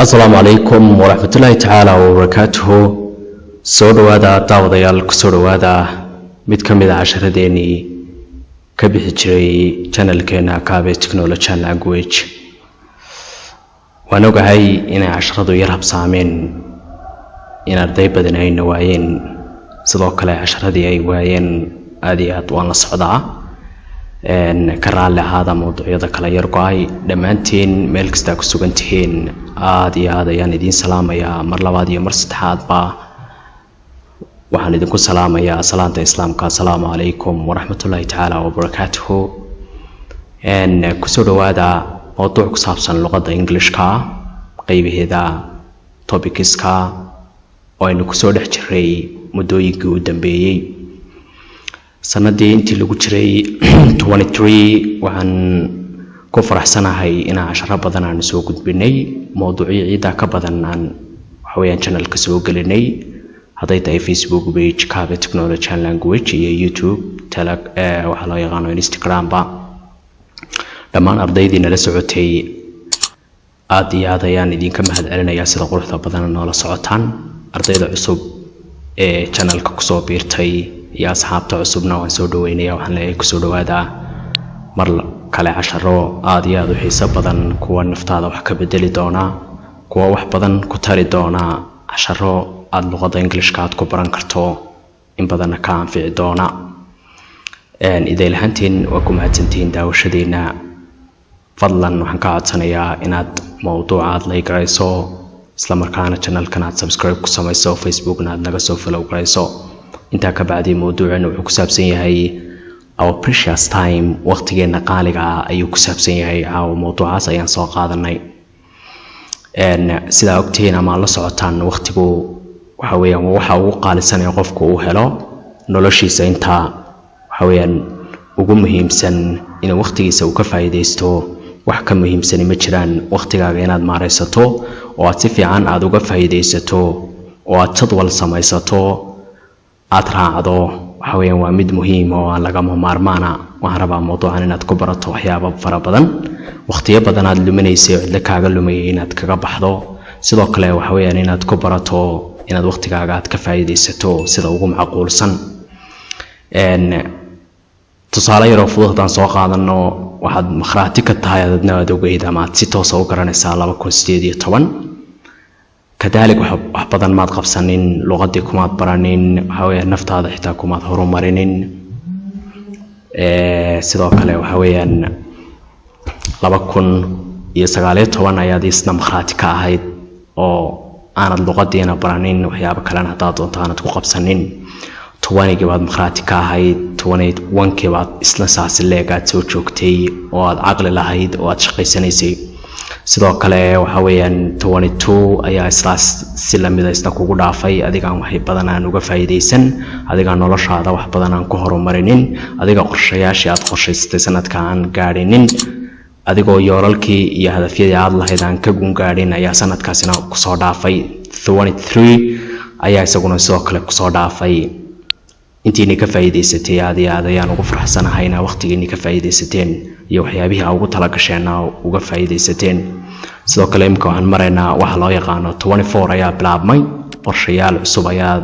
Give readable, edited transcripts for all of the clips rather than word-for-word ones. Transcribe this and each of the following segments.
السلام عليكم ورحمة الله تعالى وبركاته. سودوادا داوديال كسودوادا mid ka mid ah casharadeenii ka bixi jiray channelkeena Kaabe Technology Language. waan ogahay inay casharadu yar habsaameen in arday badan ay waayeen sidoo kale casharadii ay waayeen aad iyo aad waan la socdaa ka raali ahaada mowduucyada kala yar go'ay dhammaantiin meel kasta ku sugan tihiin aad iyo aad ayaan idin salaamayaa mar labaad iyo mar saddexaadba waxaan idinku salaamayaa salaanta islaamka assalaamu calaykum waraxmatullaahi tacaala wabarakaatuhu. kusoo dhawaada mowduuc ku saabsan luqadda Englishka qaybaheeda topicska oo aynu kusoo dhex jiray muddooyinkii u dambeeyay sanadii intii lagu jiray 23 waxaan ku faraxsanahay inaan casharo badan aan soo gudbinay mowduucyo ciida ka badan aan waxaweyaan channelka soo gelinay haday tahay Facebook page Kaabe Technology Language iyo YouTube waxa loo yaqaan Instagram ba dhammaan ardaydiina la socotay aad iyo aad ayaan idinka mahadcelinayaa sida quruxda badan noola socotaan ardayda cusub ee channelka ku soo biirtay iyo asxaabta cusubna waan soo dhaweynayaa waxaan leeyahay ku soo dhawaada mar kale casharo aad iyo aad u xiiso badan kuwa naftaada wax ka bedeli doona kuwa wax badan ku tari doona casharo aad luqadda Englishka aad ku baran karto in badan ka anfici doona idil hantiin waa ku mahadsantiin daawashadeena fadlan waxaan ka codsanayaa inaad mowduucaad la igrayso isla markaana channelkan aad subscribe ku samayso facebookna aad naga soo follow garayso intaa ka bacdi mowduucan wuxuu ku saabsan yahay our precious time waqtigeena qaaliga ayuu ku saabsan yahay mowduucaas ayaan soo qaadanay sida ogtiin ama la socotaan waqtigu waxa weeyaan waxa uu qaalisan ee qofku uu helo noloshiisa inta waxa weeyaan ugu muhiimsan in waqtigiisa uu ka faa'iideysto wax ka muhiimsan ma jiraan waqtigaaga inaad maareysato oo aad si fiican aad uga faa'iideysato oo aad jadwal samaysato aad raacdo waxa weeyaan waa mid muhiim oo aan laga maarmaana waxaan rabaa mowduucan inaad ku barato waxyaabo fara badan waqtiyo badan aad luminaysay cid kaaga lumayay inaad kaga baxdo sidoo kale waxa weeyaan inaad ku barato inaad waqtigaaga aad ka faa'iideysato sida ugu macquulsan tusaale yar oo fudud aan soo qaadano waxaad makhraati ka tahay adna aad ogeyd ama aad si toos ah u garanaysaa 2018 kadalik wax badan maad qabsanin luqadii kumaad baranin waxa weeyaan naftaada xitaa kumaad horumarinin sidoo kale waxa weeyaan 2019 ayaad isna makhraati ka ahayd oo aanad luqadiina baranin waxyaabo kale hadaad doonto aanad ku qabsanin 20 baad makhraati ka ahayd 21 baad isla saasileegaad soo joogtay oo aad aqli lahayd oo aad shaqaysanaysay sidoo kale waxa weeyaan 22 ayaa islaas si lamid ah isna kugu dhaafay adiga wax badan aan uga faa'iideysan adiga noloshaada wax badan aan ku horumarinin adiga qorshayaashii aad qorshaysatay sanadkan gaarinin adigoo yoolalkii iyo hadafyadii aad lahayd aan ka gungaadhin ayaa sanadkaasina ku soo dhaafay 23 ayaa isaguna sidoo kale ku soo dhaafay intii ka faa'iideysatay aad iyo aad ayaan ugu faraxsanahay in waqtigiina ka faa'iideysateen iyo waxyaabihii ugu tala gasheen uga faa'iideysateen sidoo kale imka waxaan maraynaa waxa loo yaqaan 24 ayaa bilaabmay qorshayaal cusub ayaa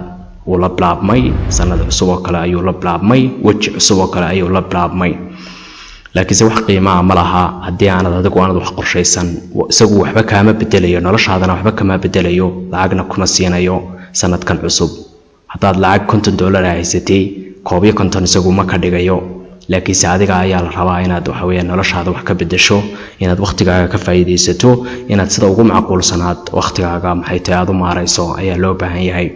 uu la bilaabmay sanad cusub oo kale ayuu la bilaabmay waji cusub oo kale ayuu la bilaabmay laakiin wax qiimo ma laha hadii aanad adigu aanad wax qorshaysan isagu waxba kaama bedelayo noloshaadana waxba kama bedelayo lacagna kuna siinayo sanadkan cusub hadaad lacag $50 haysatay koobiyo konton isagu ma ka dhigayo laakiin saadiga ayaa la rabaa inaad waxa weeyaan noloshaada wax ka bedesho inaad waqtigaaga ka faa'iideysato inaad sida ugu macquulsanaad waqtigaaga maxay tahay aad u maareyso ayaa loo baahan yahay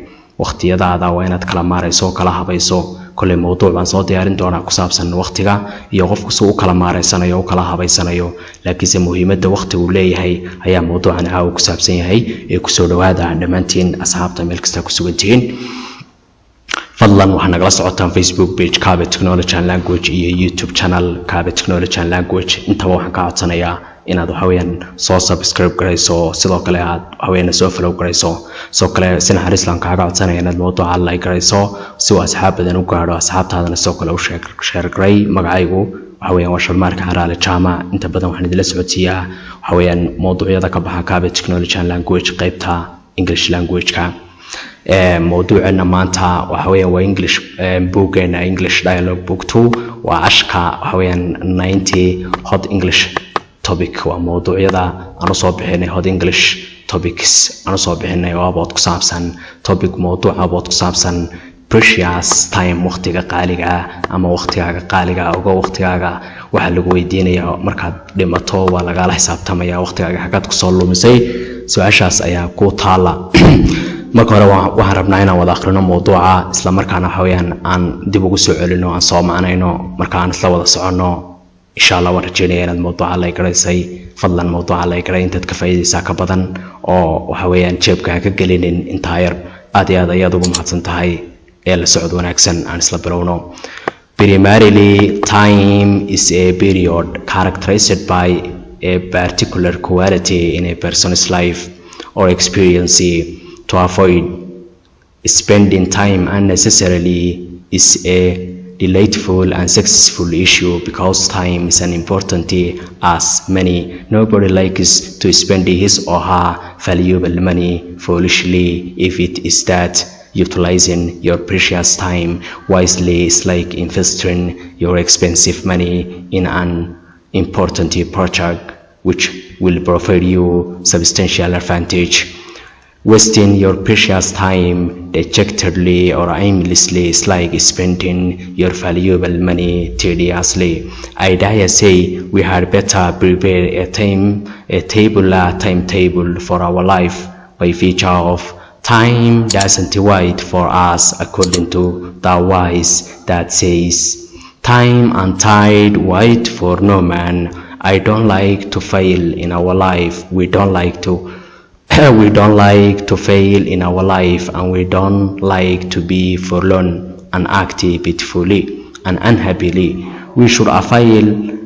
waqtiyadaada waa inaad kala maareyso kala habayso kulli mowduuc aan soo diyaarin doonaa ku saabsan waqtiga iyo qofku soo kala maareysanayo oo kala habaysanayo laakiin muhiimadda waqtigu leeyahay ayaa mowduucan ku saabsan yahay ee ku soo dhawaada dhammaantiin asxaabta meel kasta ku sugan tihiin fadlan waxaad nagala socotaan Facebook page Kaabe Technology Language iyo YouTube channel Kaabe Technology Language intaba waxaan ka codsanayaa inaad waxa weeyaan soo subscribe garayso sidoo kale aad waxa weeyaan soo follow garayso soo kale sina xariislan kaaga codsanayaa inaad mowduuca like garayso si uu asxaab badan u gaaro asxaabtaadana soo kale u share garay magacaygu وحويان وشرمارك على الجامعة أنت بدن وحنا دلس عتيا وحويان موضوع يذا كبها كابة تكنولوجيا لانجويج قيبتها English language كا موضوعنا مانتا وحويان وإنجليش بوكنا English dialogue book 2 وعشكا وحويان 90 hot English topic وموضوع يذا أنا صوبحني hot English topics أنا صوبحني وابد كسابسن topic موضوع أبد كسابسن precious time waqtiga qaaliga ama waqtiga qaaliga uga waqtiga waxa lagu weydiinayaa markaad dhimato waa laga la xisaabtamaya waqtiga xaqad ku soo lumisay su'aashaas ayaa ku taala marka hore waxaan rabnaa inaan wada akhrino mowduuca isla markaana hawayaan aan dib ugu soo celino aan soo macnayno marka aan isla wada socono insha Allah waan rajaynayaa inaad mowduuca la igraysay fadlan mowduuca la igray intaad ka faa'iideysaa ka badan oo waxa weeyaan jeebka ka gelinin inta yar aad iyo aad ayaad ugu mahadsan tahay El socod wanaagsan aan isla bilowno. Primarily, time is a period characterized by a particular quality in a person's life or experience. To avoid spending time unnecessarily is a delightful and successful issue because time is an important as money. Nobody likes to spend his or her valuable money foolishly if it is that utilizing your precious time wisely is like investing your expensive money in an important project which will provide you substantial advantage. Wasting your precious time dejectedly or aimlessly is like spending your valuable money tediously. I dare say we had better prepare a timetable for our life by feature of time doesn't wait for us according to the wise that says time and tide wait for no man. I don't like to fail in our life. We don't like to fail in our life, and we don't like to be forlorn and act pitifully and unhappily. We should avail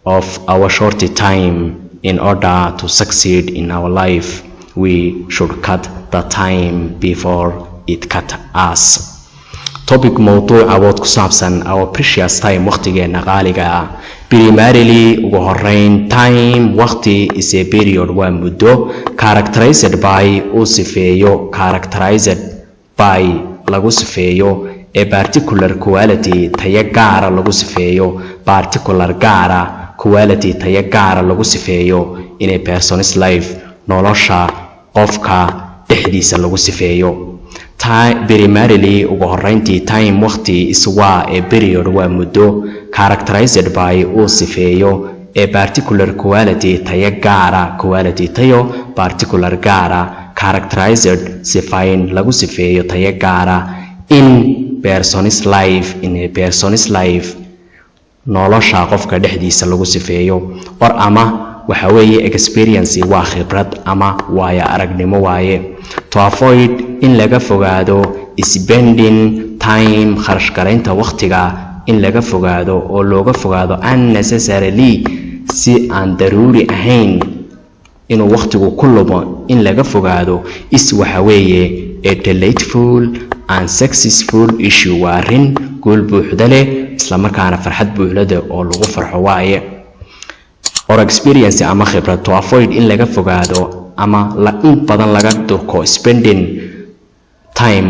of our short time in order to succeed in our life. We should cut the time before it cut us. Topic موضوع عوض كسابسن our precious time وقتنا غالية. Primarily ugu horeyn time waqti is a period waa muddo characterized by lagu sifeeyo a particular quality taya gaara lagu sifeeyo particular gaara quality taya gaara lagu sifeeyo in a person's life nolosha qofka dhexdiisa lagu sifeeyo. Primarily ugu horeyntii time waqti is waa a period waa muddo characterized by sifeeyo a particular quality taya gaara quality tayo particular gaara characterized sifayn lagu sifeeyo taya gaara in person's life nolosha qofka dhexdiisa lagu sifeeyo or ama waxa weeye experience waa khibrad ama waaya aragnimo waaye. To avoid in laga fogaado spending time kharash gareynta waqtiga in laga fogaado oo looga fogaado unnecessarily si aan daruuri ahayn inuu waqtigu ku lumo in laga fogaado is waxa weeye a delightful and successful issue waa arrin guul buuxda leh isla markaana farxad buuxda oo lagu farxo waaye. Or experience ama khibrad. To avoid in laga fogaado ama in badan laga durko spending time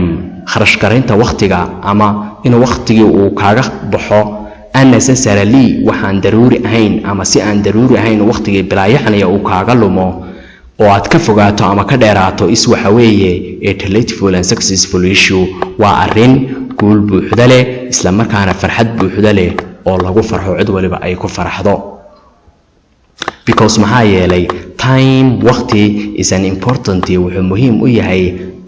kharash gareynta waqtiga ama in waqtigii uu kaaga baxo unnecessarily waxaan daruuri ahayn ama si aan daruuri ahayn waqtigii bilaayaxnaya uu kaaga lumo oo aad ka fogaato ama ka dheeraato is waxa weeye a delightful and successful issue waa arrin guul buuxda leh isla markaana farxad buuxda leh oo lagu farxo cid waliba ay ku faraxdo. Because maxaa yeelay time waqti is an important wuxuu muhiim u yahay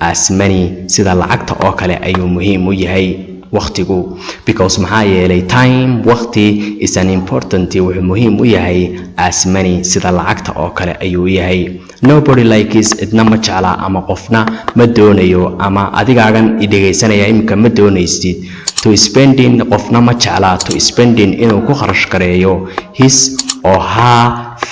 as money sida lacagta oo kale ayuu muhiim u yahay waqtigu. Because maxaa yeelay time waqti is an important wuxuu muhiim u yahay as money sida lacagta oo kale ayuu yahay. Nobody likes idna ma jecla ama qofna ma doonayo ama adigaagan idhageysanaya imka ma doonaysid to spending qofna ma jecla to spending inuu ku kharash gareeyo his or her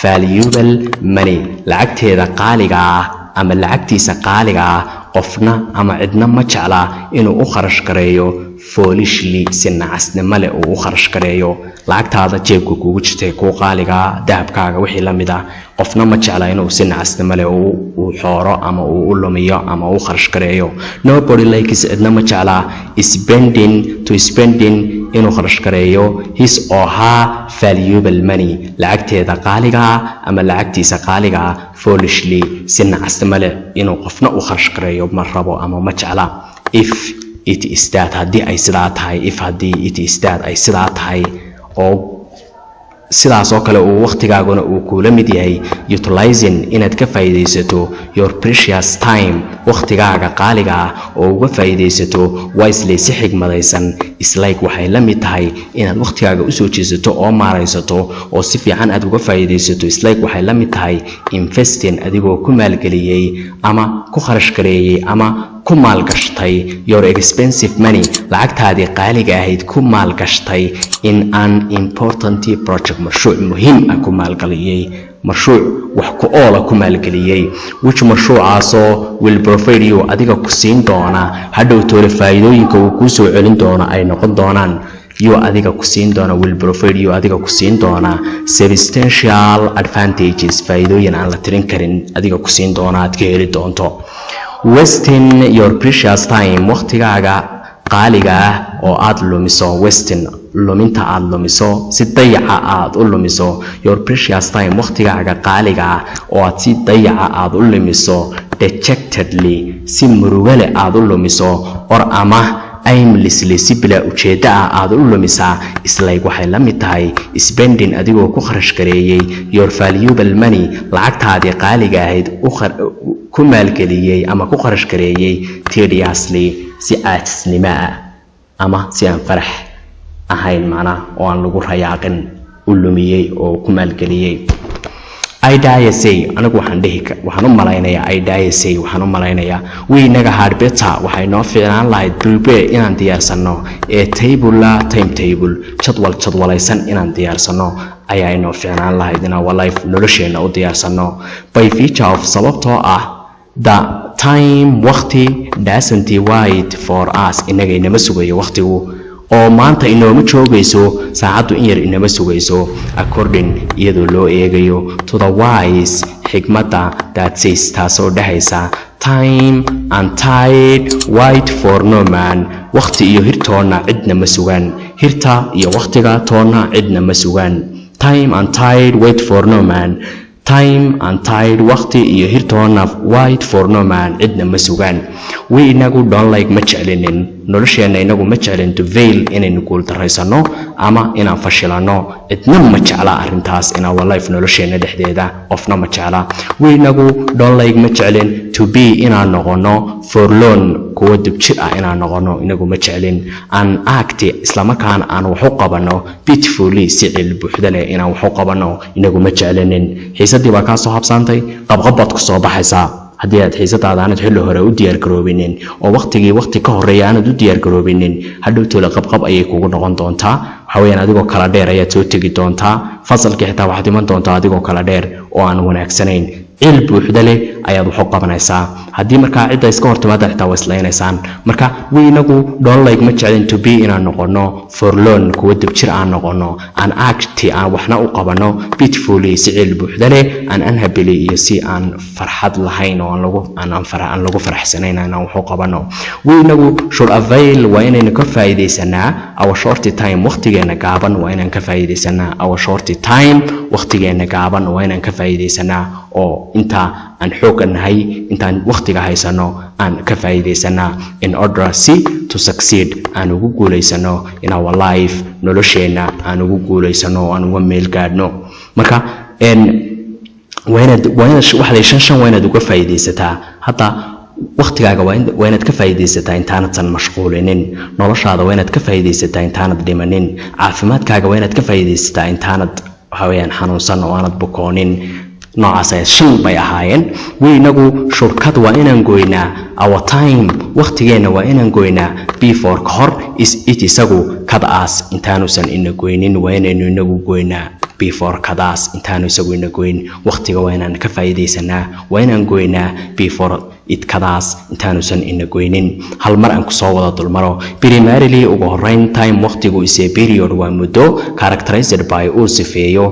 valuable money lacagteeda qaaliga ah ama lacagtiisa qaaliga ah qofna ama cidna ma jecla inuu u kharash gareeyo foolishly si nacasnimo leh uu u kharash gareeyo lacagtaada jeebka kugu jirtay ku qaaliga dahabkaaga wixii la mid ah qofna ma jecla inuu si nacasnimo leh uu xooro ama uu u lumiyo ama uu kharash gareeyo nobody likes cidna ma jecla spending inuu kharash gareeyo his or her valuable money lacagteeda qaaliga ama lacagtiisa qaaliga foolishly si nacasnimo leh inuu qofna u kharash gareeyo ma rabo ama ma jecla if it is that haddii ay sidaa tahay ay sidaa tahay oo sidaas oo kale uu waqtigaaguna uu kula mid yahay utilizing inaad ka faa'iideysato your precious time waqtigaaga qaaliga ah oo uga faa'iideysato wisely si xigmadaysan like waxay la mid tahay inaad waqtigaaga u soo jeesato oo maaraysato oo si fiican aad uga faa'iideysato like waxay la mid tahay investing adigoo ku maalgeliyay ama ku kharash gareeyay ama ku maalgashtay your expensive money lacagtaadii qaaliga ahayd ku maalgashtay in an important project mashruuc muhiim ah ku maalgeliyay mashruuc wax ku oola ku maalgeliyay which mashruucaasoo will provide you adiga ku siin doona hadhow toole faa'iidooyinka uu ku soo celin doono ay noqon doonaan adiga ku siin doona will provide you adiga ku siin doona substantial advantages faa'iidooyin aan la tirin karin adiga ku siin doona aad ka heli doonto wasting your precious time waqtigaaga qaaliga ah oo aad lumiso wasting luminta aad lumiso si dayaca aad u lumiso your precious time waqtigaaga qaaliga ah oo aad si dayaca aad u lumiso dejectedly si murugale aad u lumiso or ama aimlessly si bila ujeeda aad u lumisaa like waxay la mid tahay spending adigoo ku kharash gareeyay your valuable money lacagtaadii qaaliga ahayd ku maalgeliyay ama ku kharash gareeyay tediously si aajisnimo ah ama si aan farax ahayn macnaha oo aan lagu rayaaqin u lumiyay oo ku maalgeliyay anigu waxaan u malaynayaa weynaga hard better waxay noo fiicnaan lahayd prepare inaan diyaarsano timetable jadwalaysan inaan diyaarsano ayaa inoo fiicnaan lahayd inaan life nolosheena u diyaarsano by feature of sababtoo ah the time waqti doesn't wait for us inaga inama sugayo waqtigu oo maanta inooma joogayso saacadu in yar inama sugayso according iyadoo loo eegayo to the wise xigmada that says taasoo dhahaysa time and tide wait for no man waqti iyo hirtoona cidna ma sugan hirta iyo waqtiga toona cidna ma sugan time and tide wait for no man time and tide waqti iyo hirtoona wait for no man cidna ma sugan we inagu don't like ma jeclinin nolosheena inagu ma jeclin to fail inaynu guul daraysano ama inaan fashilano cidna ma jecla arrintaas in our life nolosheena dhexdeeda qofna ma jecla we inagu don't like ma jeclin to be inaan noqono forlorn kuwa dibjir ah inaan noqono inagu ma jeclin an act islamarkaan aan wax u qabano beautifully si cil buuxda leh inaan wax u qabano inagu ma jeclinin xiisadii baa ka soo habsaantay qabqabad ku soo baxaysa haddii aad xiisadaada aanad xilli hore u diyaar garoobinin oo waqti ka horeeya aanad u diyaar garoobinin hadhow toole qabqab ayay kugu noqon doontaa waxa weeyaan adigoo kala dheer ayaad soo tegi doontaa fasalkii xitaa waxaad iman doontaa adigoo kala dheer oo aan wanaagsanayn cil buuxda leh ayaad wax u qabanaysaa haddii markaa cidda iska hortimaada xitaa wasleynaysaan marka weynagu don't like ma jeclin to be inaan noqono forlorn kuwa dibjir aan noqono aan acti aan waxna u qabano beautifully si cil buuxda leh aan unhappily iyo si aan farxad lahayn oo aan lagu faraxsanayn aan wax u qabano weynagu should avail waa inaynu ka faa'iideysanaa our short time waqtigeena gaaban waa inaan ka faa'iideysanaa our short time waqtigeena gaaban waa inaan ka faa'iideysanaa oo inta aan xoog nahay intaan waqtiga haysano aan ka faa'iideysanaa in order to succeed aan ugu guuleysano in our life nolosheena aan ugu guuleysano aan uga meel gaadhno marka waxay shan waa inaad uga faa'iideysataa hadda waqtigaaga waa inaad ka faa'iideysataa intaanad mashquulinin noloshaada waa inaad ka faa'iideysataa intaanad dhimanin caafimaadkaaga waa inaad ka faa'iideysataa intaanad waxaweyaan xanuunsan oo aanad bukoonin noocaas ay shan bay ahaayeen weynagu shortcut waa inaan goynaa our time waqtigeena waa inaan goynaa before hor it isagu kadaas intaanusan ina goynin waa inaynu inagu goynaa before kadaas intaanu isagu ina goyn waqtiga waa inaan ka faa'iideysanaa waa inaan goynaa before idkadaas intaanusan ina goynin hal mar aan ku soo wada dulmaro primarily ugu horeyn time waqtigu is a period waa muddo characterized by uu sifeeyo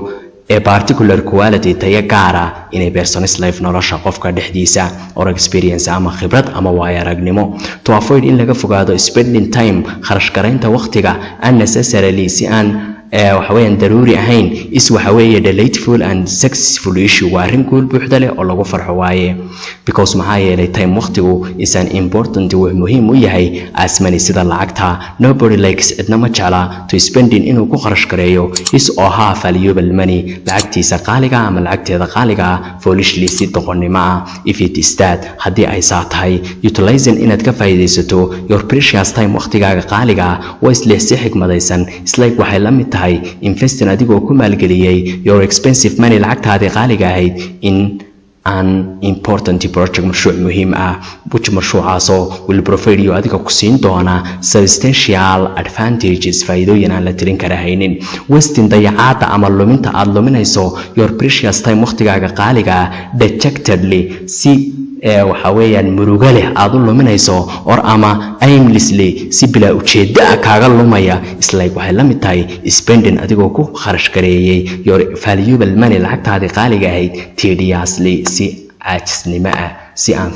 a particular quality taya gaara in a person's life nolosha qofka dhexdiisa or experience ama khibrad ama waaya aragnimo to avoid in laga fogaado spending time kharash gareynta waqtiga unnecessarily si aan waxaweyaan daruuri ahayn is waxaweeye delightful and successful issue waa arrin guul buuxda leh oo lagu farxo waaye because maxaa yeelay time waqtigu is an important wax muhiim u yahay as money sida lacagta nobody likes cidna ma jecla to spending inuu ku kharash gareeyo is oo haa valuable money lacagtiisa qaaliga ama lacagteeda qaaliga foolishly si doqonnimo ah if it is that haddii ay saa tahay utilizing inaad ka faa'iidaysato your precious time waqtigaaga qaaliga waa isleeh si xigmadaysan islike waxay la mid tahay investing adigoo ku maalgeliyay your expensive money lacagtaadii qaaliga ahayd in an important project mashruuc muhiim ah which mashruucaasoo will provide you adiga ku siin doona substantial advantages faa'iidooyin aan la tirin kara haynin wasting dayacaada ama luminta aad luminayso your precious time waqtigaaga qaaliga dejectedly si waxa weeyaan muruga leh aad u luminayso or ama aimlessly si bila ujeedda kaaga lumaya islike waxay la mid tahay spending adigoo ku kharash gareeyay your valuable money lacagtaadii qaaliga ahayd tediously si caajisnimo ah si aan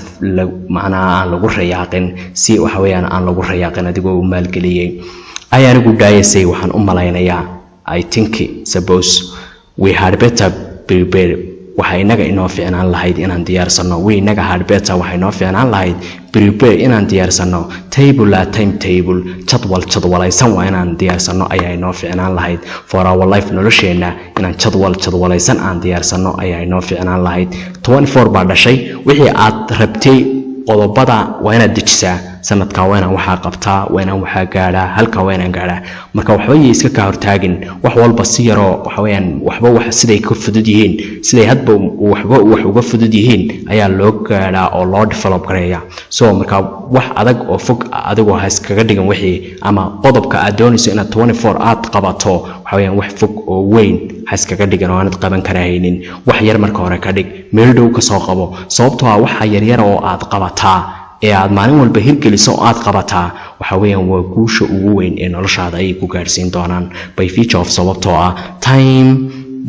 macnaha aan lagu rayaaqin si waxa weeyaan aan lagu rayaaqin adigoo u maalgeliyay ayaanigu daayasay waxaan u malaynayaa I think suppose we had better prepare waxa inaga inoo fiicnaan lahayd inaan diyaarsano inaga hard better waxa inoo fiicnaan lahayd prepare inaan diyaarsano table timetable jadwalaysan waa inaan diyaarsano ayaa inoo fiicnaan lahayd for our life nolosheena inaan jadwalaysan aan diyaarsano ayaa inoo fiicnaan lahayd 24 baa dhashay wixii aad rabtay qodobada waa inaad dejisaa sanadka waa inaan waxaa qabtaa waa inaan waxaa gaadhaa halka waa inaan gaadhaa marka waxba iska ka hortaagin wax walba si yaroo waxa weeyaan waxba wax siday ka fudud yihiin siday hadba waxba wax uga fudud yihiin ayaa loo gaadhaa oo loo develop gareeyaa so marka wax adag oo fog adigoo hays kaga dhigan wixii ama qodobka aad doonayso inaad 24 aad qabato waxa weeyaan wax fog oo weyn hays kaga dhigan oo aanad qaban karahaynin wax yar marka hore ka dhig meel dhow ka soo qabo sababtoo ah waxa yar yar oo aad qabataa ee aad maalin walba hirgeliso aad qabataa waxa weeyaan waa guusha ugu weyn ee noloshaada ay ku gaarsiin doonaan by feature of sababtoo ah time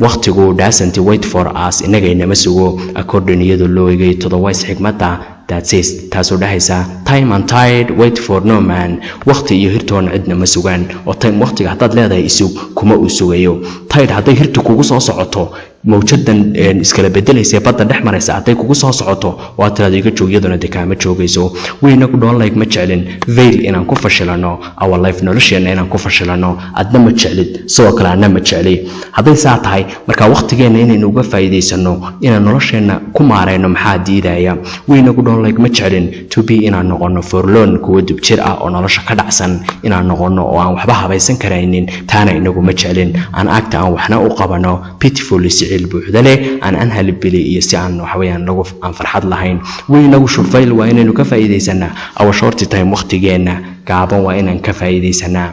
waqtigu doesn't wait for us inaga inama sugo according iyadoo loo eegay to the wise xigmada that says taasoo dhahaysa time and tide wait for no man waqti iyo hirtoon cidna ma sugaan oo time waqtiga haddaad leedahay isug kuma uu sugayo tide hadday hirtu kugu soo socoto mawjadan iskala bedelaysa badda dhex maraysa haday kugu soo socoto waa tiraad iga joogiyaduna dekaama joogayso weyna ku dhoon like ma jeclin veil inaan ku fashilano our life nolosheena inaan ku fashilano adna ma jeclid sidoo kale anna ma jecli haday saa tahay marka waqtigeena inaynu uga faa'iideysano inaan nolosheena ku maareyno maxaa diidaya weyna ku dhoon like ma jeclin to be inaan noqono forlorn kuwa dubjir ah oo nolosha ka dhacsan inaan noqono oo aan waxba habaysan karaynin taana inagu ma jeclin aan agta aan waxna u qabano pitiful البوحدة أن أنهى البلي يستعن وحويان لغو عن فرحات لهين وينو شوفيل وإنه كفايدي سنة أو شورت تايم وقت جينا كعبان وإنه كفايدي سنة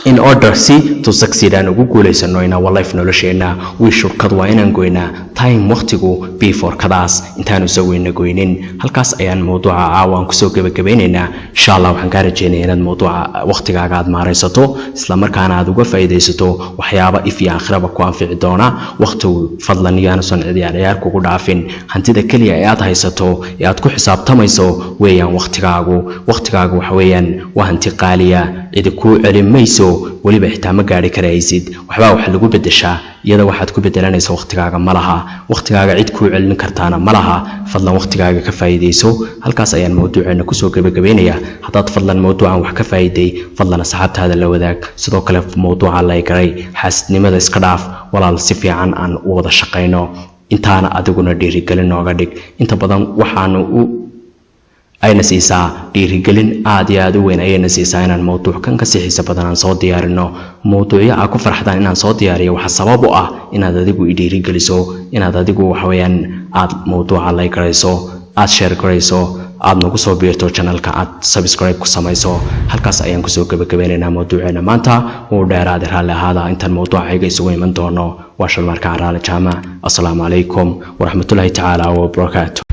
in order to succeed and Google is in our life nolosheena we should kadwa inaan goyna time waqtigu before kadaas intaanu soo weyna goynin halkaas ayaan mowduuca aan ku soo gabagabeynayna insha Allah waxaan ka rajeynayaa inaad mowduuca waqtigaaga aad maareysato isla markaana aad uga faa'iideysato waxyaabo if iyo aakhiraba ku anfici doona waqtigu fadlan yaanusan ciyaar kugu dhaafin hantida kaliya aad haysato ee aad ku xisaabtamayso weeyaan waqtigaagu waxa weeyaan waa hanti qaaliya cid ku celimayso waliba xitaa ma gaari karaysid waxba wax lagu bedeshaa iyada waxaad ku bedelanaysaa waqtigaaga malaha waqtigaaga cid ku celin kartaana malaha fadlan waqtigaaga ka faa'iideyso halkaas ayaan mowduuceena ku soo gabagabeynayaa hadaad fadlan mowduucan wax ka faa'iiday fadlan asxaabtaada la wadaag sidoo kale mowduuca la garay xaasidnimada iska dhaaf walaal si fiican aan u wada shaqeyno intaana adiguna dhiirigelin nooga dhig inta badan waxaanu ayna siisaa dhiirigelin aad iyo aad u weyn ayna siisaa inaan mowduuc kan ka xiisa badan aan soo diyaarino mowduucyo aan ku farxadaan inaan soo diyaariyo waxa sabab u ah inaad adigu i dhiirigeliso inaad adigu waxa weeyaan aad mowduuca la garayso aad share garayso aad nagu soo biirto channelka aad subscribe ku samayso halkaas ayaan ku soo gabagabeynaynaa mowduuceena maanta oo dheeraad raali ahaada intaan mowduucayga isugu iman doono waa Shalmarka Raali Jaamac. Assalaamu calaykum waraxmatullaahi tacaala wa barakaatuh.